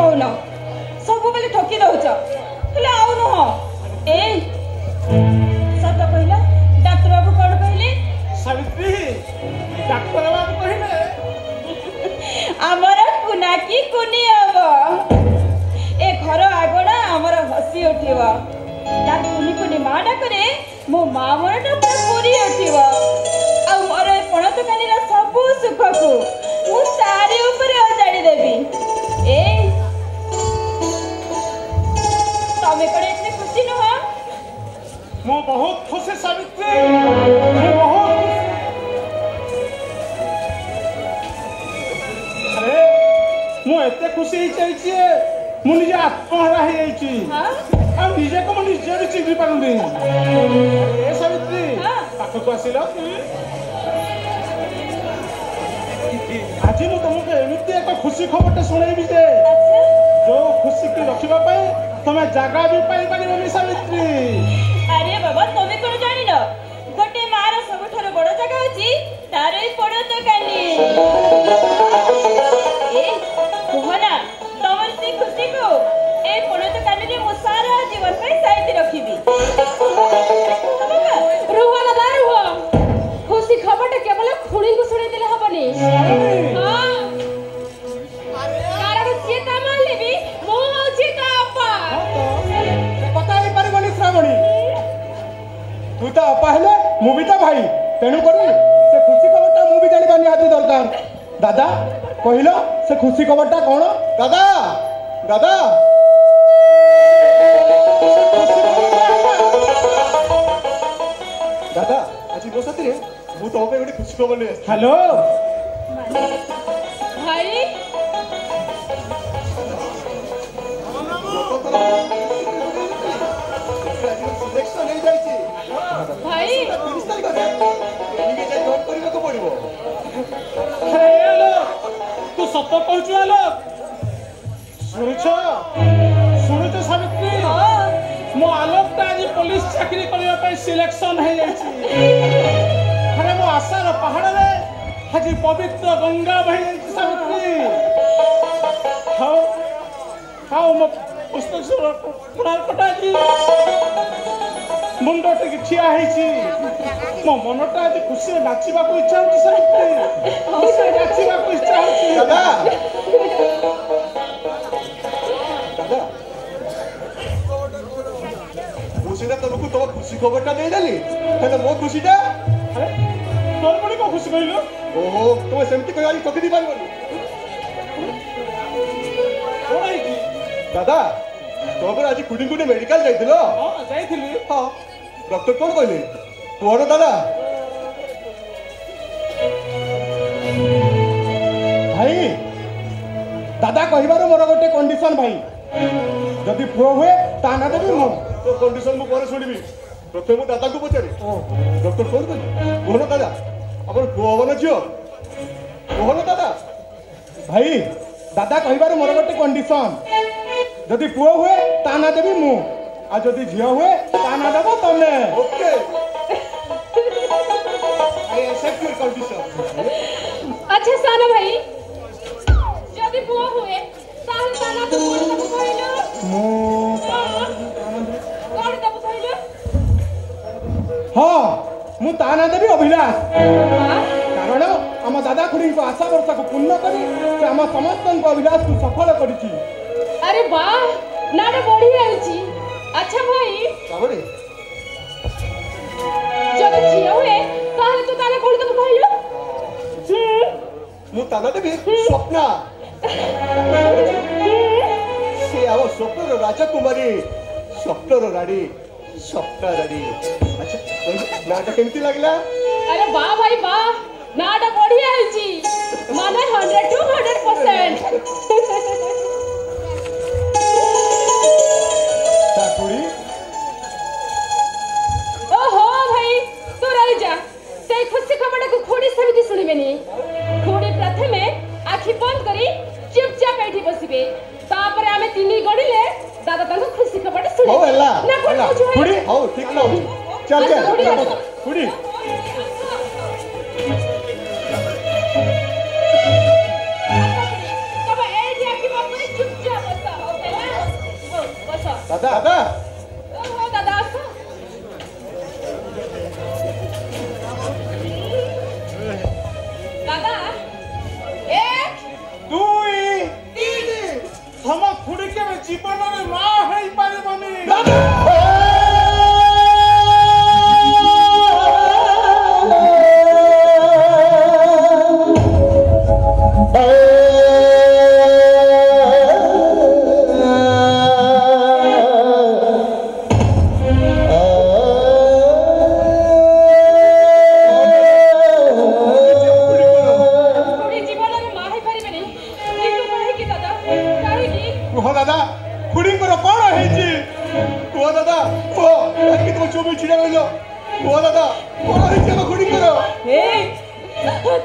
कहून सब बेले ठकी दौच हेले आउ नुह ए सत कहला डाक्टर बाबू कौन कहले सावित्री डाक्टर बाबू कहले आमर कुना की कुनी हब ए घर आगणा आमर हसी उठिब तार कुनी कुनी माँ डाकरे मो माँ मनटा पूरा पूरी उठिब आ मोर ए पणत कानीर सबु सुख को मु तारी ऊपर अजाड़ी देबी ए तमे कड़े इतने खुशी नुह मु बहुत खुशी सावित्री मु बहुत अरे मु एते खुशी चाहिए मु निजे आत्महरा हो जाइछि आ निजे को मु निजे भी चिन्हि पारुनी ए सावित्री पाखक आसिल आज मु तुमको एमिति एक खुशी खबरटे सुनाइबी जे जो खुशी की रखिबा पाए तमे जागा भी पाई पारिबनी सावित्री अरे बाबा तमे कोन जानि न गोटे मार सबठार बड़ जगह अछि तारे पड़त कानी ए कोहना तमर से खुशी को ए पड़त कानी रे मो सारा जीवन पे साइती रखिबी रुवाला दारू हो खुशी खबरटा केवल खुणी को सुनै देले हबनी हां कारण से ता मान लेबी मो अछि ता अपा पता नहीं पारिबनी श्रावणी तू तो अपा हेले मु भी तो भाई तेणु करी से खुशी खबरटा मु भी जानिबा निहाती दरकार दादा कहिलो से खुशी खबरटा कोन दादा दादा दादा आज मो साथी रे मु तो होबे गोटे खुशी खबर ले हेलो भाई सिलेक्शन हो जाइछि भाई 30 तारिख रे निके जाय जॉब करिबा को पड़िबो हेलो तू सत कहछु हेलो सुनुछ सावित्री मो आलोक ता आज पुलिस चाकरी करिबा पे सिलेक्शन हो जाइछि अरे मो आशार पहाड़ रे आज पवित्र गंगा बहि जाइछि सावित्री हाउ हाउ मो पुस्तक पुराण कटाजी मुंड टिके ठिया ହେଇଛି ମୋ ମନଟା ଆଜି ଖୁସିରେ ନାଚିବାକୁ ଇଚ୍ଛା ହଉଛି ସାବିତ୍ରୀ ଖୁସିରେ ନାଚିବାକୁ ଇଚ୍ଛା ହଉଛି ଦାଦା ଦାଦା ମୁଁ ସିନା ତମକୁ ତମ ଖୁସି ଖବରଟା ଦେଇଦେଲି ହେଲେ ମୋ ଖୁସିଟା ଆରେ ତୋର ପୁଣି କଣ ଖୁସି କହିଲୁ ଓହୋ ତମେ ସେମିତି କହି ଆଜି ଠକି ଦେଇପାରିବନି କଣ ହେଇଛି ଦାଦା ତମର ଆଜି କୁଡି କୁଡି ମେଡିକାଲ ଯାଇଥିଲ ହଁ ଯାଇଥିଲି ହଁ डॉक्टर कौन कहले तोर दादा भाई दादा कहबार मोर गोटे कंडीशन भाई जदि पुओ हुए ता ना देबी मो तो कंडीशन मु पर सुनिबी प्रथम मु दादा को पचारे डॉक्टर कौन कहले कोन दादा अपन पुओ हबन जियो कोन दादा भाई दादा कहबार मोर गोटे कंडीशन जदि पुओ हुए ता ना देबी मु आ जदि झियो हुए ताना देबो तमे okay I accept your condition अच्छा साना भाई जदि पुओ हुए ताहे ताना तो कोन तब कहलो कोन तब कहलो हां मु ताना देबी अभिलाष कारण हम दादा खुड़ी को आशा वर्षा को पूर्ण करी से हम समस्त को अभिलाष को सफल करिछि अरे वाह नाडा बढ़ी आइछि अच्छा भाई काबरे जब झियो हुए ताहे तो ताना कोन तब कहलो मु ताना देबी स्वप्ना से आव स्वप्नर राजकुमारी स्वप्नर रानी स्वप्ना रानी अच्छा नाटा केमती लागला अरे वाह भाई वाह नाडा बढ़ी आइछि माने 100 to 100% ताकुड़ी ओहो भाई तू रह जा से खुशी खबर को खोड़ी समिति सुनिबेनी खोड़ी प्रथमे आखि बंद करी चुपचाप बैठी बसिबे तापर आमे तिनी गडिले दादा तंग खुशी खबर सुनि हो हल्ला ना कोन बुझो खुड़ी हो ठीक ना चल चल खुड़ी तब ए जे आखि बंद करी चुपचाप दादा दादा हो दादा आस दादा एक दुई तीन हम खुड़ी के जीवन में मां है पारिबनी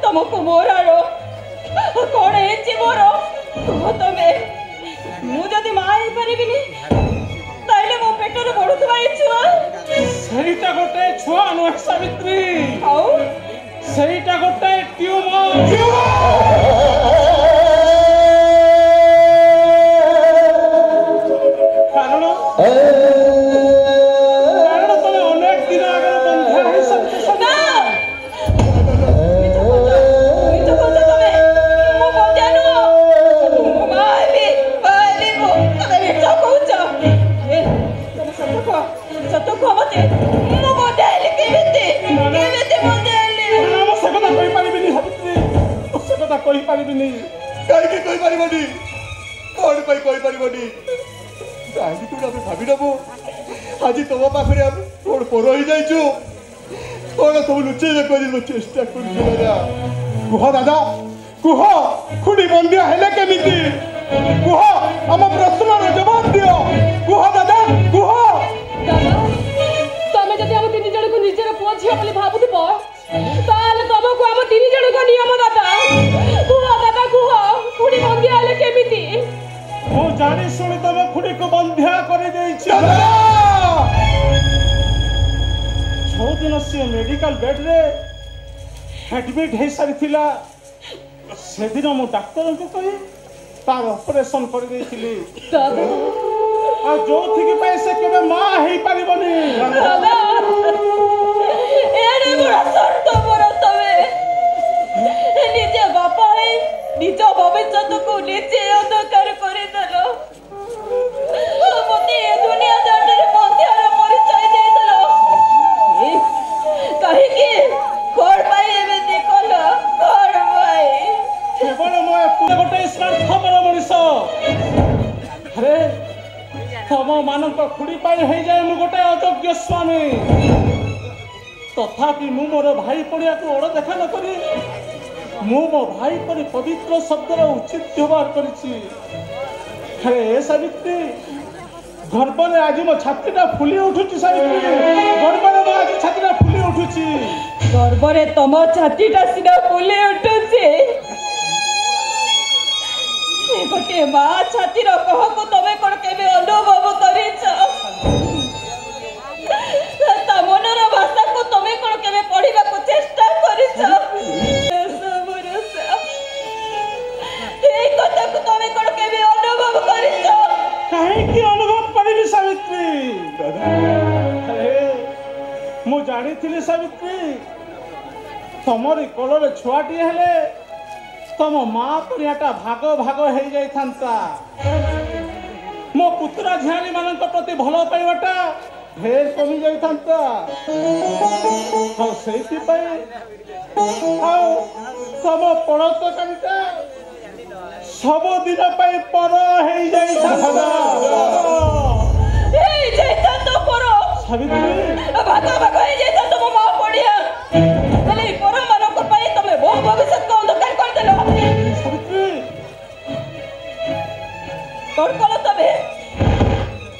तुमको मोरारो कौन है मोर तमे मुझे माई पारिबिनी ताइले मो पेटर बढुथबा छुआ सहीटा गोटे छुआ नुह सावित्री आउ सहीटा गोटे ट्यूमर कारण तमे अनेक दिन आगे बंधा है सत्य सदा कही पारिबिनी काहे कहि पारिबनी कोन कहि पारिबनी काहे तू ना भाबी दबो आज तुम पाखरे हम कोन पर ही जाइछु कोन सब लुचे जे करिलो चेष्टा करछु दादा कुह दादा कुह खुडी बंदिया हेले केमिति कुह हम प्रश्नर जवाब दियो कुह दादा कुह दादा तमे जदि हम तीन जण को निजर पुआ झिया बोली भाबुथबो ताले तमको हम तीन जण को नियम दादा कुह दादा कुह खुडी बंदिया हेले केमिति मो जानी सुनी तमे खुडी को बंध्या करे देछि छो दिन से मेडिकल बेड रे एडमिट हे सारी थिला से दिन मो डॉक्टर को कही तार ऑपरेशन कर देथिली दादा आ जो थी पैसे केबे मां हे पारिबनी दादा एरे बड़ा शर्त बड़ा तमे निजे बापा है निज भविष्य को निजे अंधकार करे दलो मते ए दुनिया दांडरे बंध्यार परिचय दे दलो काहे की कोड पाई एबे देखलो कोड पाई केवल मो पूरे गोटे स्वार्थ पर मनिष अरे तम मानक खुड़ी पाई हो जाए मु गोटे अयोग्य स्वामी तथापि मु मोर भाई पड़िया को ओड़ देखा न करी मु मो भाई पर पवित्र शब्दर उचित व्यवहार करिछि अरे ए सावित्री गर्भरे आज मो छातीटा फुली उठुछि सावित्री गर्भरे मो आज छातीटा फुली उठुछि गर्भरे तम छातीटा सिना फुली उठुछि गोटे माँ छातीर कहको तमे कोन केबे अनुभव करिछ ता मनर भाषा को तमे कोन केबे पढिबा को चेष्टा करिछ ए कथा को तमे कोन केबे अनुभव करिछ काहे की अनुभव करिबी सावित्री अरे मु जानी थिली सावित्री तमरी कोलरे छुआटी हेले तम माँ परियाटा भाग भाग हो जाई थांता मो पुत्रा झियानी मानक प्रति भलो पाइबाटा ढेर कमी जाई थांता सेति पई तम पड़त कांटा सब दिन पई पर हो जाई थांता ए जेता तो करो सावित्री भाग भाग हो जेता तम माँ पडिया भले पर मानक पई तमे बो भविष्य को अंधकार कर देलो सावित्री कोन कोन तमे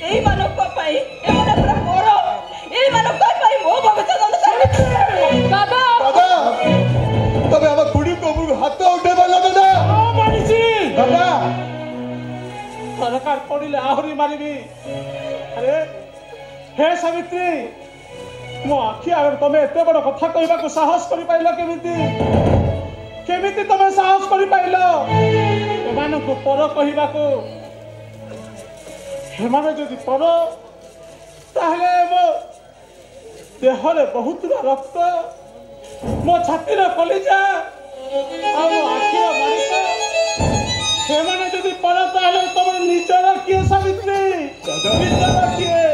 एई मानक पई ए मने पूरा करो एई मानक पई मो भविष्य अंधकार दादा दादा तबे हम खुडी को हाथ उठे वाला दादा मानिसी दादा सरकार पड़िले आहुरी मारिबी अरे हे सावित्री मो आखि आगर तमे एते बड़ कथा कहबा को साहस करि पाइलो केमिति तमे साहस करि पाइलो एमान को पर कहबा को ସେମାନେ ଯଦି ପର ତାହେଲେ ମୋ ଦେହରେ ବହୁତ ରକ୍ତ, ମୋ ଛାତିର କଲିଜା ଆଉ ମୋ ଆଖିର ମାଣିକ, ସେମାନେ ଯଦି ପର ତାହେଲେ ତମେ ନିଜର କିଏ ସାବିତ୍ରୀ? ନିଜର କିଏ?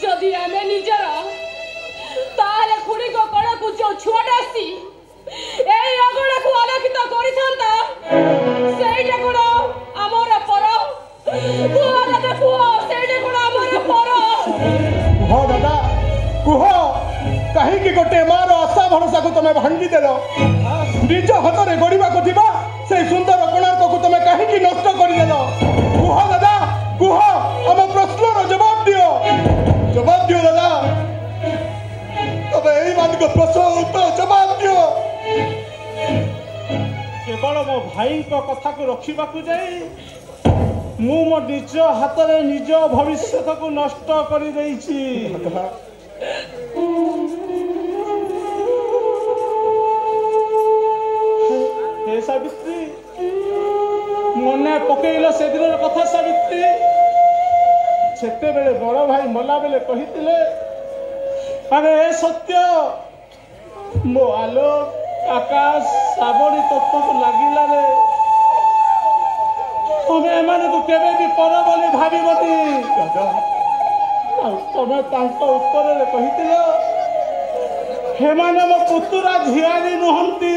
ଯଦି ଆମେ ନିଜର ତାହେଲେ ଖୁଡ଼ିଙ୍କ କଳକୁ ଯୋଉ ଛୁଆଟା ଆସି ଏଇ ଅଗଣାକୁ ଆଲୋକିତ କରିଥାନ୍ତା ସେଇଟା କଣ ଆମର ପର? କୁହ ଦାଦା କୁହ, ସେଇଟା କଣ ଆମର ପର? କୁହ ଦାଦା କୁହ, କାହିଁକି ଗୋଟେ ମାର ଆଶା ଭରସାକୁ ତମେ ଭାଙ୍ଗିଦେଲ? ନିଜ ହାତରେ ଗଢ଼ିବାକୁ ଥିବା ସେଇ ସୁନ୍ଦର କୋଣାର୍କକୁ ତମେ କାହିଁକି ନଷ୍ଟ କରିଦେଲ? କୁହ ଦାଦା କୁହ, ଆମ ପ୍ରଶ୍ନର ଜବାବ ଦିଅ, ଜବାବ ଦିଅ ଦାଦା, ତମେ ଏଇମାନଙ୍କ ପ୍ରଶ୍ନର ଉତ୍ତର ଜବାବ ଦିଅ। କେବଳ ମୋ ଭାଇଙ୍କ କଥାକୁ ରଖିବାକୁ ଯାଇ ମୁଁ ମୋ ନିଜ ହାତରେ ନିଜ ଭବିଷ୍ୟତକୁ ନଷ୍ଟ କରିଦେଇଛି। ହେ ସାବିତ୍ରୀ, ମନେ ପକେଇଲ ସେଦିନର କଥା ସାବିତ୍ରୀ? ସେତେବେଳେ ବଡ଼ ଭାଇ ମଲା ବେଳେ କହିଥିଲେ, ଆରେ ଏ ସତ୍ୟ ମୋ ଆଲୋକ ଆକାଶ ଶ୍ରାବଣୀ ତତ୍ତ୍ୱକୁ ଲାଗିଲାରେ ତମେ ଏମାନଙ୍କୁ କେବେ ବି ପର ବୋଲି ଭାବିବନି। ଆଉ ତମେ ତାଙ୍କ ଉତ୍ତରରେ କହିଥିଲ, ସେମାନେ ମୋ ପୁତୁରା ଝିଆରୀ ନୁହନ୍ତି,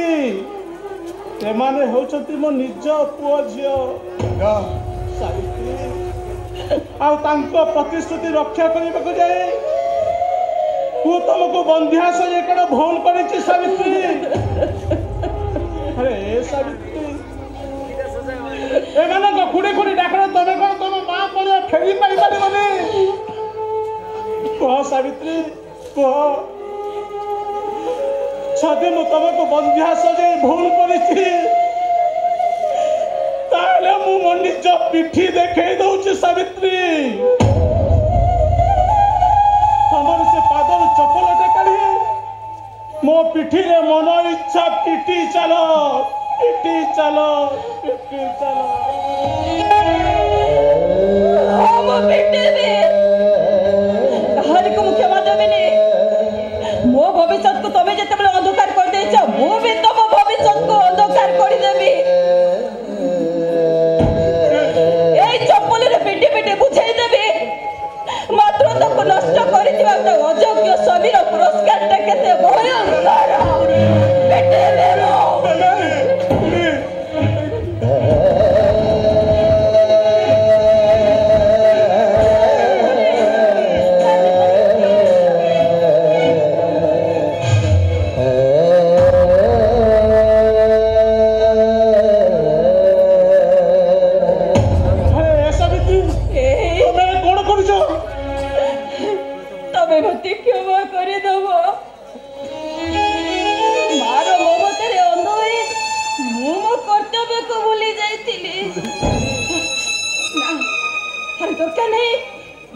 ସେମାନେ ହେଉଛନ୍ତି ମୋ ନିଜ ପୁଅ ଝିଅ। ସାବିତ୍ରୀ, ଆଉ ତାଙ୍କ ପ୍ରତିଶ୍ରୁତି ରକ୍ଷା କରିବାକୁ ଯାଇ ମୁଁ ତମକୁ ବନ୍ଧ୍ୟା ସହ କଣ ଭୁଲ କରିଛି ସାବିତ୍ରୀ? ଆରେ ସାବିତ୍ରୀ, ଏମାନଙ୍କ ଖୁଡ଼ି ଖୁଡ଼ି ଡାକରେ ତମେ କଣ ତମ ମା କଣ ଫେରି ପାଇପାରିବନି? କୁହ ସାବିତ୍ରୀ କୁହ, ଯଦି ମୁଁ ତମକୁ ବନ୍ଧ୍ୟା ସଜାଇ ଭୁଲ କରିଛି ତାହେଲେ ମୁଁ ମୋ ନିଜ ପିଠି ଦେଖେଇ ଦଉଛି ସାବିତ୍ରୀ। ତମର ସେ ପାଦରୁ ଚପଲଟେ କାଢି ମୋ ପିଠିରେ ମନ ଇଚ୍ଛା ପିଟି ଚାଲ, ପିଟି ଚାଲ, ପିଟି ଚାଲ। କାହାରିକୁ ମୁଁ କ୍ଷମା ଦେବିନି। ମୋ ଭବିଷ୍ୟତକୁ ତମେ ଯେତେବେଳେ ଅନ୍ଧକାର କରିଦେଇଛ, ମୁଁ ବି ତମ ଭବିଷ୍ୟତକୁ ଅନ୍ଧକାର କରିଦେବି। ଏଇ ଚପଲରେ ପିଟି ପିଟି ବୁଝେଇଦେବି ମାତୃତ୍ୱକୁ ନଷ୍ଟ କରିଥିବା ଗୋଟେ ଅଯୋଗ୍ୟ ସ୍ୱାମୀର ପୁରସ୍କାରଟା କେତେ ଭୟଙ୍କର।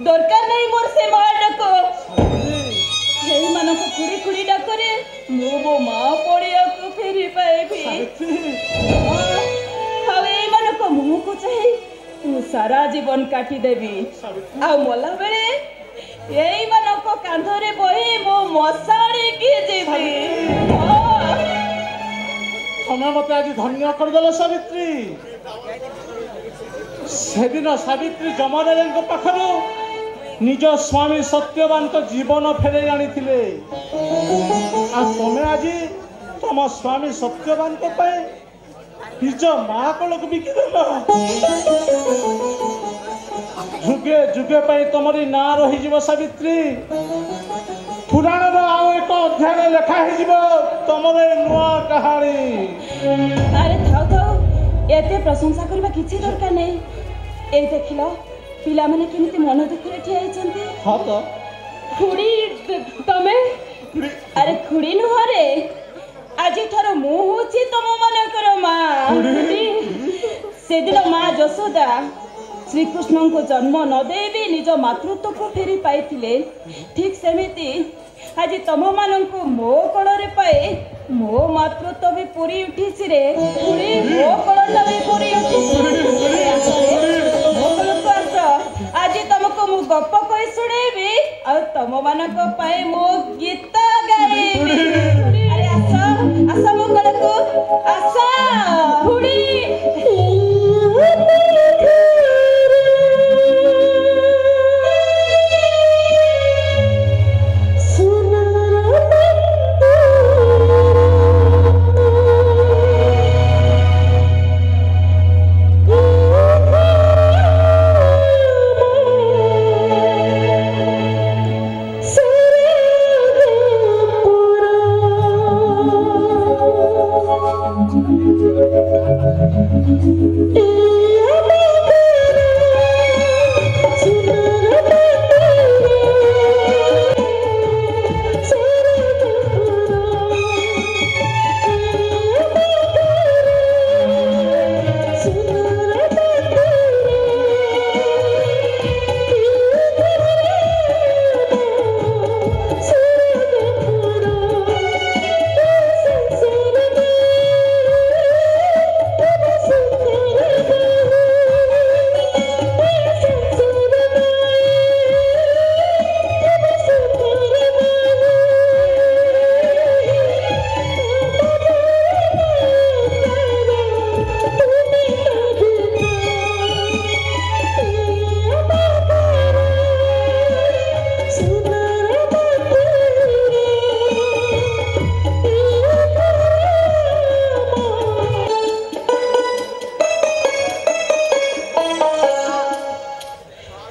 दरकार नहीं मोर से मां डाक यही मानक खुड़ी खुड़ी डाकरे मो मो मां पड़िया को फेरी पाएबी। हां एई मानक मुह को चाहि तू सारा जीवन काटी देबी। आ मला बेले एई मानक कांधरे बही मो मसाड़ी की जेबी। तमे मते आज धन्य कर देलो सावित्री। सेदिन सावित्री जमराजन पाखरु निज स्वामी सत्यवान को जीवन फेरे आनी थिले। आ तमे आज तम स्वामी सत्यवान को पाए निज मां को बिकी देल। जुगे जुगे पाई तमरी ना रही जीव सावित्री। पुराण आउ एक अध्याय लेखा ही जीव तमर नुआ कहानी। अरे थाओ थाओ एते प्रशंसा करबा किछि दरकार नै। ए देखिलो पिला माने केमिति मन दुखरे ठिया आइचंती। हां तो खुड़ी तमे अरे खुड़ी नुह रे आज ठार मु होछि तम मानकर मां। से दिन मां यशोदा श्री कृष्ण को जन्म न देवी निज मातृत्व को फेरी पाइथिले। ठीक सेमिति आज तम मानंकु मो कोଳରେ पाए मो मातृत्व भी पूरी उठिछि रे। खुड़ी मो कोळटा भी पूरी उठिछि। मो कोळको आस आज ଆଉ ତମ ମାନଙ୍କ ପାଇଁ ମୁଁ ଗୀତ ଗାଇବି। ଆରେ ଆସ ଆସ ମୋ କୋଳକୁ ଆସ। ଖୁଡି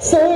So